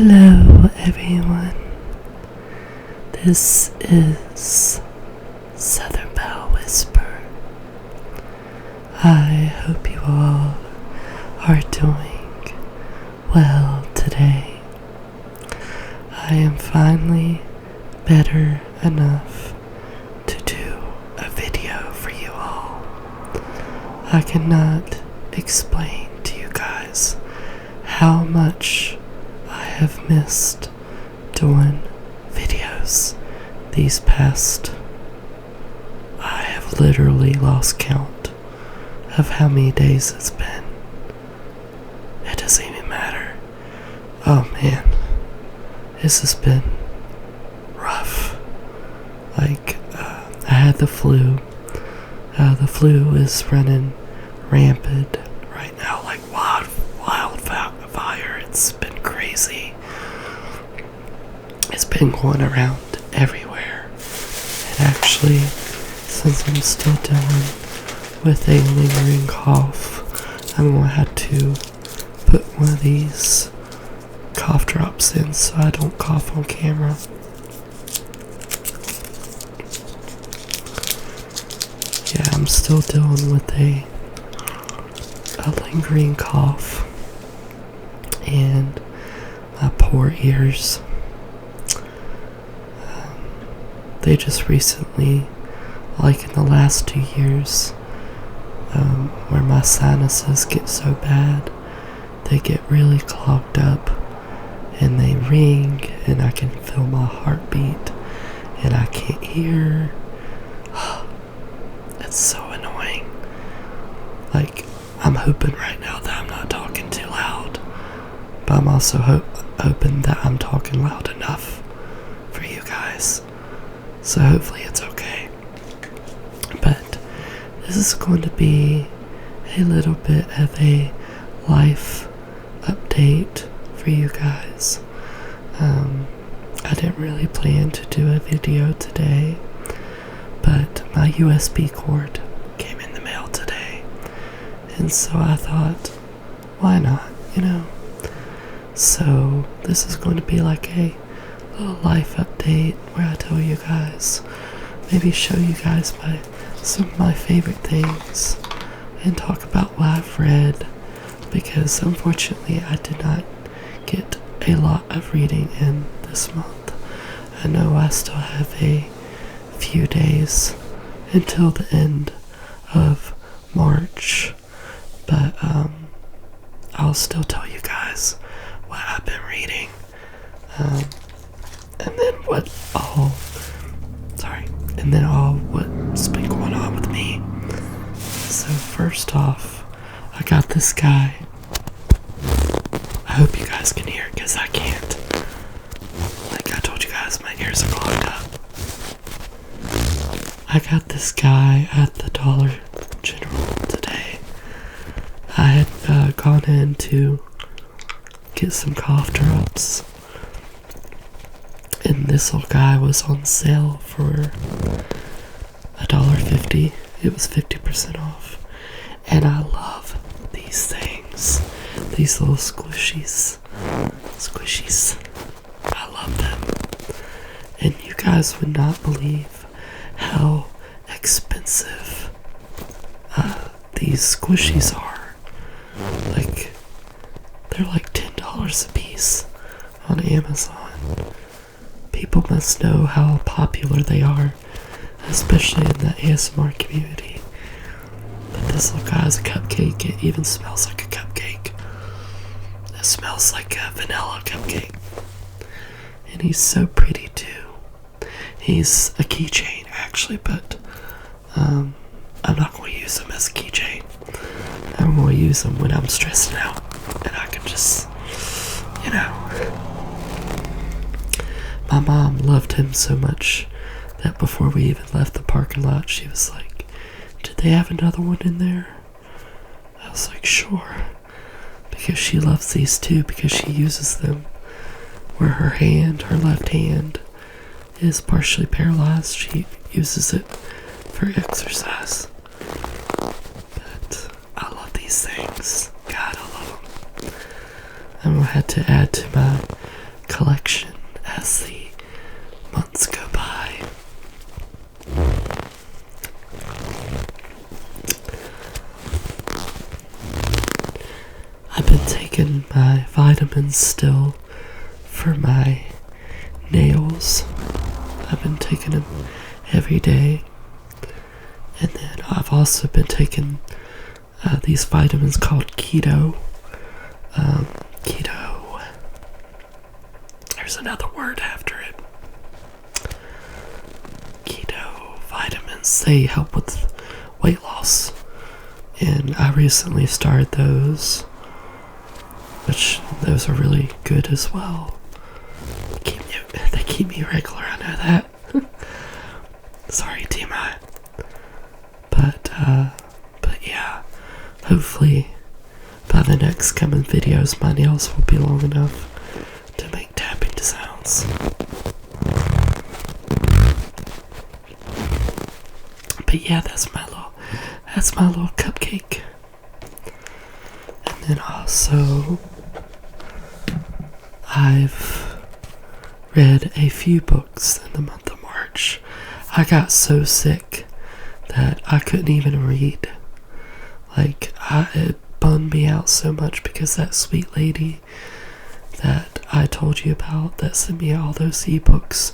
Hello, everyone. This is Southern Belle Whisper. I hope you all are doing well today. I am finally better enough to do a video for you all. I cannot explain to you guys how much I have missed doing videos these past. I have literally lost count of how many days it's been. It doesn't even matter. Oh man, this has been rough. I had the flu. The flu is running rampant right now, like wildfire. It's been crazy. It's been going around everywhere. And actually, since I'm still dealing with a lingering cough, I'm going to have to put one of these cough drops in so I don't cough on camera. Yeah, I'm still dealing with a lingering cough and my poor ears. They just recently, like in the last 2 years, where my sinuses get so bad, they get really clogged up and they ring and I can feel my heartbeat and I can't hear. It's so annoying. I'm hoping right now that I'm not talking too loud, but I'm also hoping that I'm talking loud enough for you guys. So hopefully it's okay. But this is going to be a little bit of a life update for you guys. I didn't really plan to do a video today, but my USB cord came in the mail today. And so I thought, why not, So this is going to be like a little life update where I tell you guys, maybe show you guys some of my favorite things and talk about what I've read, because unfortunately I did not get a lot of reading in this month. I know I still have a few days until the end of March, but I'll still tell you guys what I've been reading, and then what's been going on with me. So first off, I got this guy. I hope you guys can hear it, because I can't. Like I told you guys, my ears are clogged up. I got this guy at the Dollar General today. I had gone in to get some cough drops, and this little guy was on sale for $1.50. It was 50% off, and I love these things. These little squishies. I love them. And you guys would not believe how expensive these squishies are. They're like $10 a piece on Amazon. People must know how popular they are, especially in the ASMR community. But this little guy's a cupcake. It even smells like a cupcake. It smells like a vanilla cupcake. And he's so pretty too. He's a keychain actually, but I'm not going to use him as a keychain. I'm going to use him when I'm stressing out and I can just, My mom loved him so much that before we even left the parking lot, she was like, "Did they have another one in there?" I was like, "Sure." Because she loves these too, because she uses them where her left hand, is partially paralyzed. She uses it for exercise. But I love these things. God, I love them. I'm gonna have to add to my collection as the months go by. I've been taking my vitamins still for my nails. I've been taking them every day. And then I've also been taking these vitamins called keto. Keto. There's another word after it. Keto vitamins. They help with weight loss. And I recently started those, which those are really good as well. They keep me regular, I know that. Sorry, TMI. But yeah, hopefully by the next coming videos my nails will be long enough to make tapping sounds. But yeah, that's my little cupcake. And then also I've read a few books in the month of March. I got so sick that I couldn't even read. Like, it bummed me out so much because that sweet lady that I told you about that sent me all those ebooks,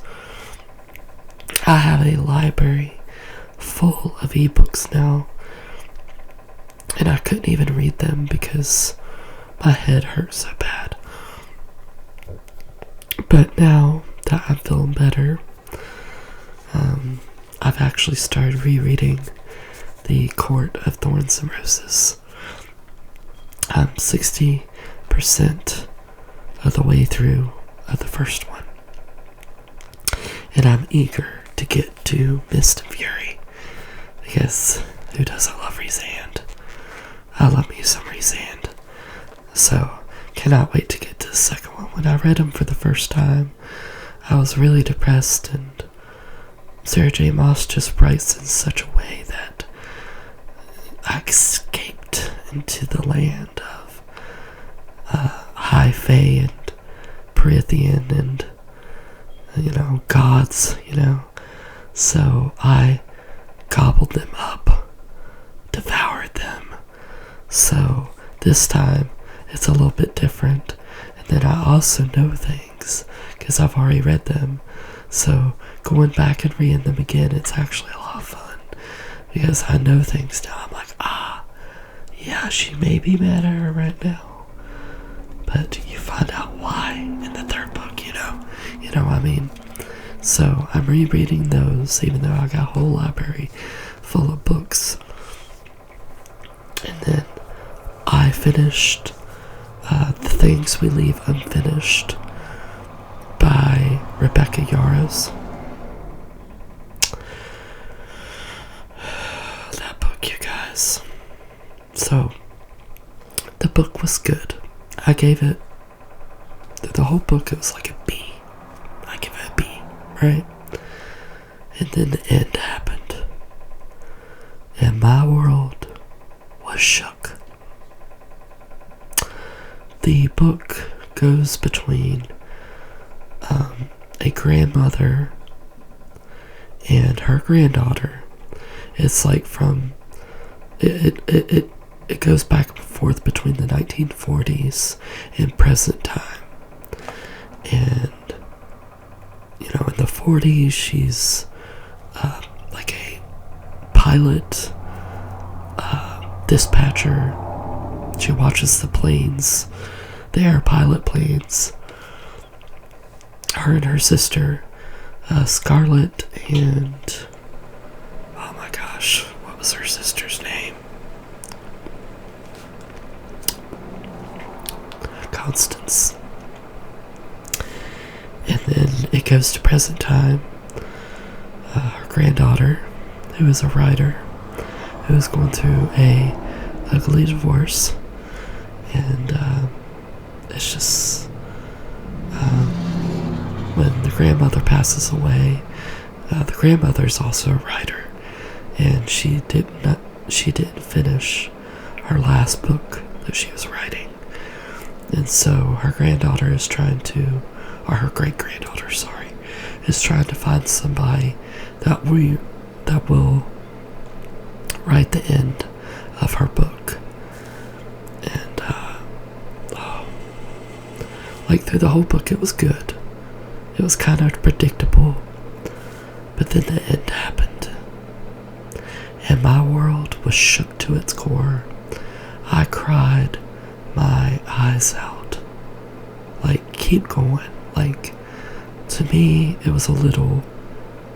I have a library full of ebooks now, and I couldn't even read them because my head hurt so bad. But now that I'm feeling better, I've actually started rereading The Court of Thorns and Roses. I'm 60% of the way through the first one. And I'm eager to get to Mist and Fury, because who doesn't love Rhysand? I love me some Rhysand. So, cannot wait to get to the second one. When I read them for the first time, I was really depressed, and Sarah J. Maas just writes in such a way that I escaped into the land of High Fae and Prythian and, gods, So I gobbled them up, devoured them. So this time it's a little bit different. And then I also know things because I've already read them. So going back and reading them again, it's actually a lot of fun because I know things now. I'm like, yeah, she may be mad at her right now, but you find out why in the third book, you know what I mean? So I'm rereading those, even though I got a whole library full of books. And then I finished The Things We Leave Unfinished by Rebecca Yarros. That book, you guys. So, the book was good. I gave it, the whole book, it was like a B. I give it a B, right? And then the end happened. And my world was shook. The book goes between a grandmother and her granddaughter. It's like from it goes back and forth between the 1940s and present time. And in the 40s she's like a pilot, dispatcher. She watches the planes. They are pilot planes. Her and her sister, Scarlett, and oh my gosh, what was her sister's name? Constance. And then it goes to present time. Her granddaughter, who is a writer, who is going through a ugly divorce, and it's just when the grandmother passes away. The grandmother is also a writer, and she didn't finish her last book that she was writing, and so her granddaughter is trying to or her great-granddaughter, sorry, is trying to find somebody that will write the end of her book. And like through the whole book it was good. It was kind of predictable, but then the end happened, and my world was shook to its core. I cried my eyes out. Like, keep going. Like, to me, it was a little,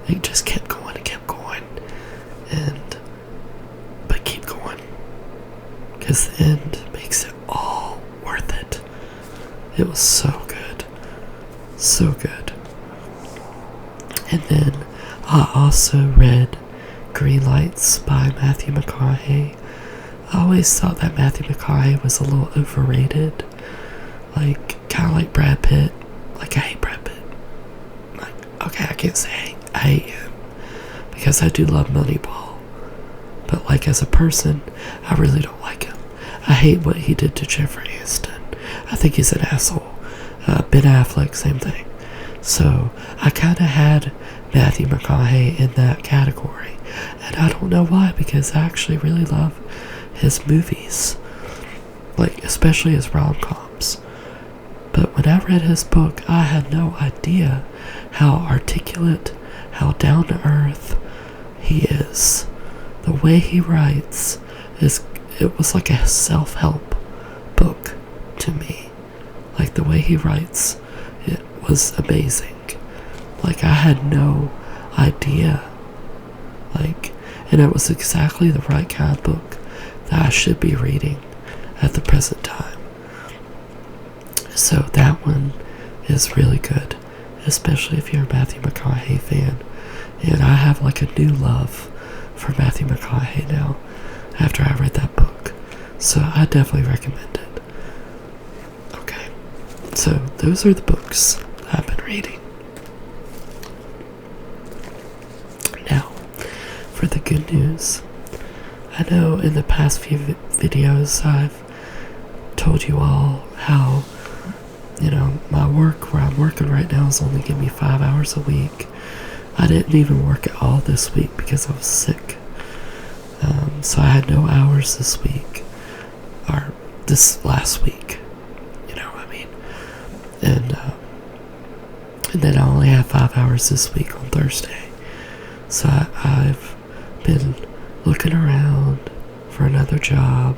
it just kept going and kept going. But keep going. Because the end makes it all worth it. It was so good. So good. And then I also read Green Lights by Matthew McConaughey. I always thought that Matthew McConaughey was a little overrated. Like, kind of like Brad Pitt. Like, I hate Brad Pitt. Like, okay, I can't say I hate him, because I do love Moneyball. But, like, as a person, I really don't like him. I hate what he did to Jeffrey Aniston. I think he's an asshole. Ben Affleck, same thing. So, I kind of had Matthew McConaughey in that category. And I don't know why, because I actually really love his movies. Like, especially his rom-coms. But when I read his book, I had no idea how articulate, how down-to-earth he is. The way he writes, it was like a self-help book to me. Like, the way he writes, it was amazing. Like, I had no idea. Like, and it was exactly the right kind of book that I should be reading at the present time. So that one is really good, especially if you're a Matthew McConaughey fan. And I have like a new love for Matthew McConaughey now after I read that book. So I definitely recommend it. Okay, so those are the books I've been reading. Now, for the good news. I know in the past few videos I've told you all how, my work where I'm working right now is only giving me 5 hours a week. I didn't even work at all this week because I was sick. So I had no hours this week, or this last week, And then I only have 5 hours this week on Thursday. So I've been looking around for another job,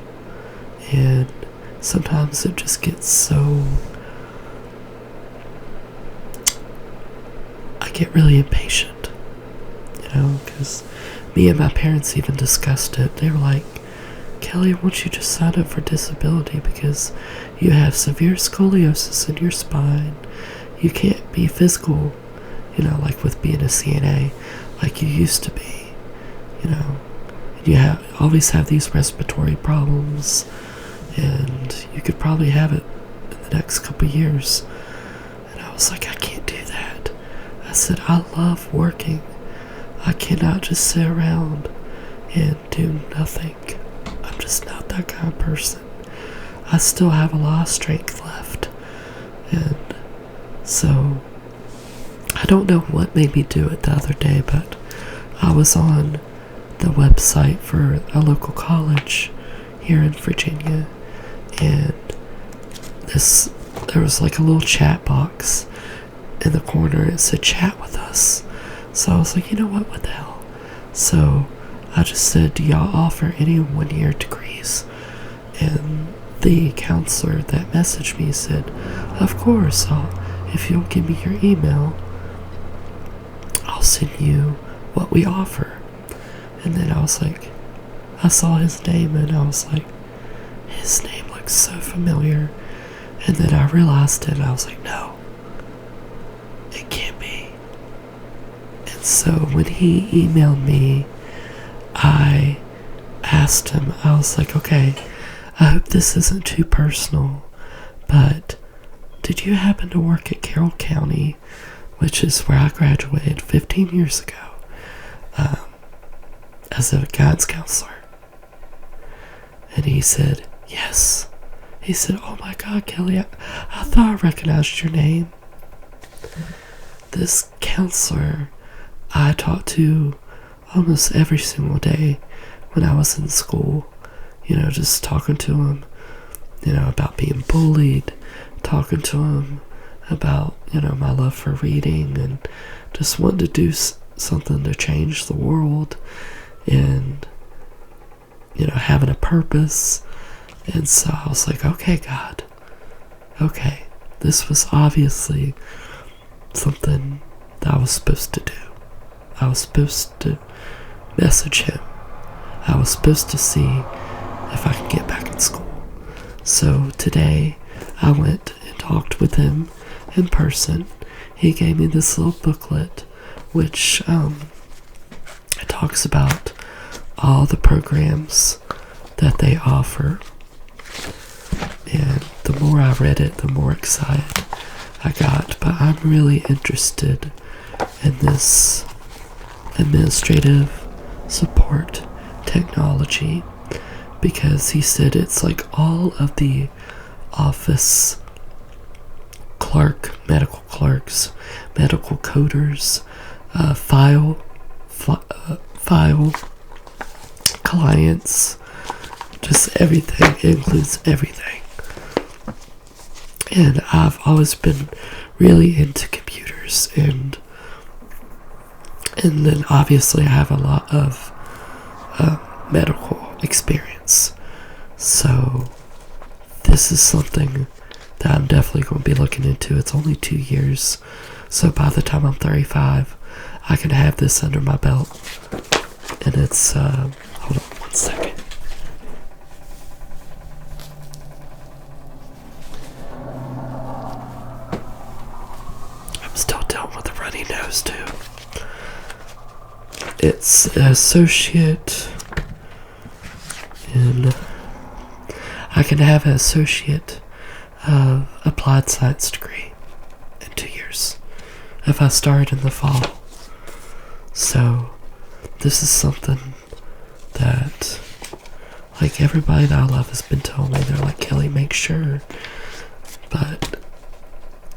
and sometimes it just gets so, I get really impatient, because me and my parents even discussed it. They were like, Kelly, won't you just sign up for disability because you have severe scoliosis in your spine? You can't be physical, like with being a CNA like you used to be, You always have these respiratory problems, and you could probably have it in the next couple of years. And I was like, I can't do that. I said, I love working. I cannot just sit around and do nothing. I'm just not that kind of person. I still have a lot of strength left. And so, I don't know what made me do it the other day, but I was on the website for a local college here in Virginia, and there was like a little chat box in the corner. It said chat with us. So I was like, what the hell? So I just said, do y'all offer any 1-year degrees? And the counselor that messaged me said, of course, if you'll give me your email, I'll send you what we offer. And then I was like, I saw his name and I was like, his name looks so familiar. And then I realized it and I was like, no, it can't be. And so when he emailed me, I asked him, I was like, okay, I hope this isn't too personal, but did you happen to work at Carroll County, which is where I graduated 15 years ago, as a guidance counselor? And he said, yes. He said, oh my God, Kelly, I thought I recognized your name. this counselor I talked to almost every single day when I was in school, just talking to him, about being bullied, talking to him about, my love for reading and just wanting to do something to change the world and, having a purpose. And so I was like, okay, God, okay, this was obviously something that I was supposed to do. I was supposed to message him. I was supposed to see if I could get back in school. So today I went and talked with him in person. He gave me this little booklet which talks about all the programs that they offer. And the more I read it, the more excited I got. But I'm really interested in this administrative support technology because he said it's like all of the office medical clerks, medical coders, file clients, just everything. It includes everything. And I've always been really into computers, and then obviously I have a lot of medical experience. So this is something that I'm definitely going to be looking into. It's only 2 years, so by the time I'm 35, I can have this under my belt. And it's, hold on one second. I'm still dealing with a runny nose too. It's an associate in, I can have an associate of applied science degree in 2 years if I start in the fall. So this is something that, like, everybody that I love has been telling me. They're like, Kelly, make sure. But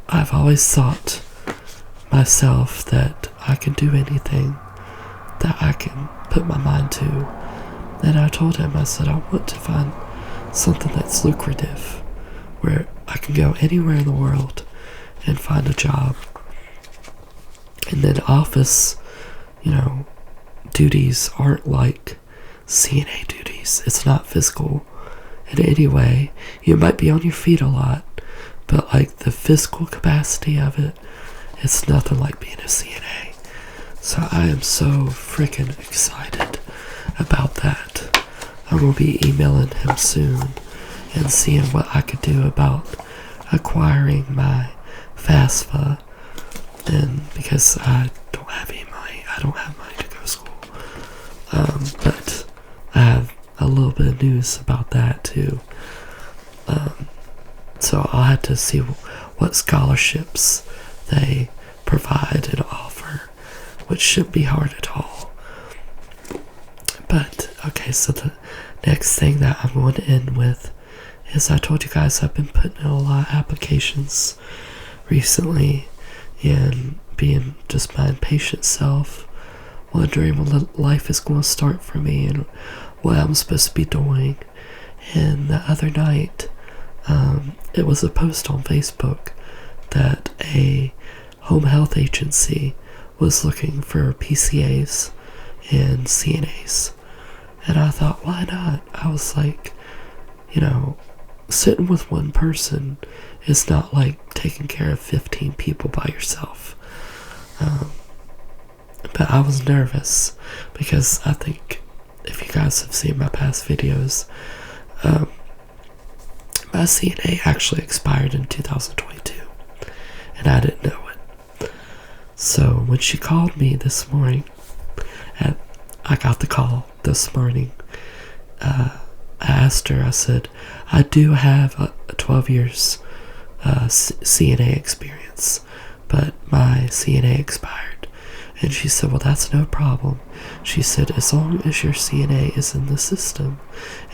I've always thought myself that I can do anything that I can put my mind to. And I told him, I said, I want to find something that's lucrative, where I can go anywhere in the world and find a job. And then office, duties aren't like CNA duties. It's not physical in any way. You might be on your feet a lot, but like the physical capacity of it, it's nothing like being a CNA. So I am so freaking excited about that. I'm going to be emailing him soon and seeing what I could do about acquiring my FAFSA. And because I don't have any money, I don't have money to go to school. But I have a little bit of news about that too. So I'll have to see what scholarships they provide and offer, which shouldn't be hard at all. But okay, so the next thing that I'm going to end with is, I told you guys I've been putting in a lot of applications recently, and being just my impatient self, wondering when life is going to start for me and what I'm supposed to be doing. And the other night, it was a post on Facebook that a home health agency was looking for PCAs and CNAs. And I thought, why not? I was like, sitting with one person is not like taking care of 15 people by yourself. But I was nervous because I think, if you guys have seen my past videos, my CNA actually expired in 2022, and I didn't know it. So when she called me this morning, I got the call this morning, I asked her, I said, I do have a 12 years CNA experience, but my CNA expired. And she said, well, that's no problem. She said, as long as your CNA is in the system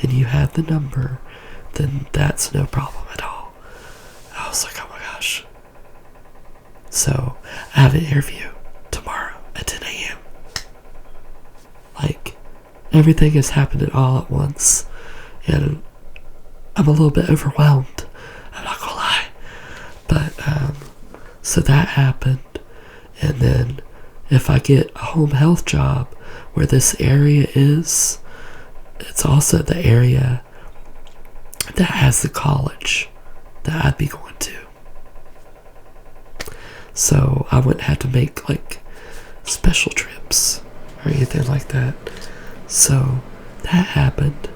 and you have the number, then that's no problem at all. I was like, oh my gosh. So I have an interview tomorrow at 10 a.m. Like, everything is happening all at once, and I'm a little bit overwhelmed. I'm not gonna lie. But, so that happened, and then if I get a home health job where this area is, it's also the area that has the college that I'd be going to. So I wouldn't have to make like special trips or anything like that. So that happened.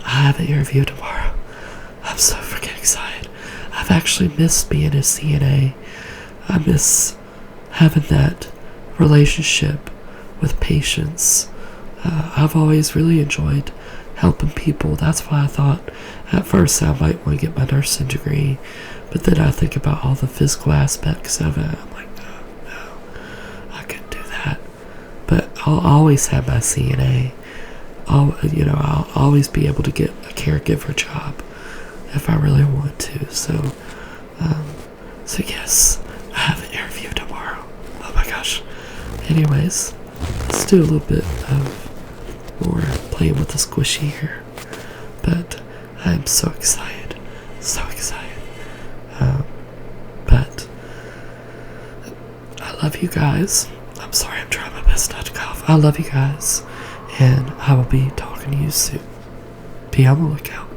I have an interview tomorrow. I'm so freaking excited. I've actually missed being a CNA. I miss having that relationship with patients. I've always really enjoyed helping people. That's why I thought at first I might want to get my nursing degree, but then I think about all the physical aspects of it. I'm like, no, I couldn't do that. But I'll always have my CNA. I'll always be able to get a caregiver job if I really want to. So yes, I have an interview tomorrow. Oh my gosh. Anyways, let's do a little bit of more playing with the squishy here. But I'm so excited. So excited. But I love you guys. I'm sorry, I'm trying my best not to cough. I love you guys. And I will be talking to you soon. Be on the lookout.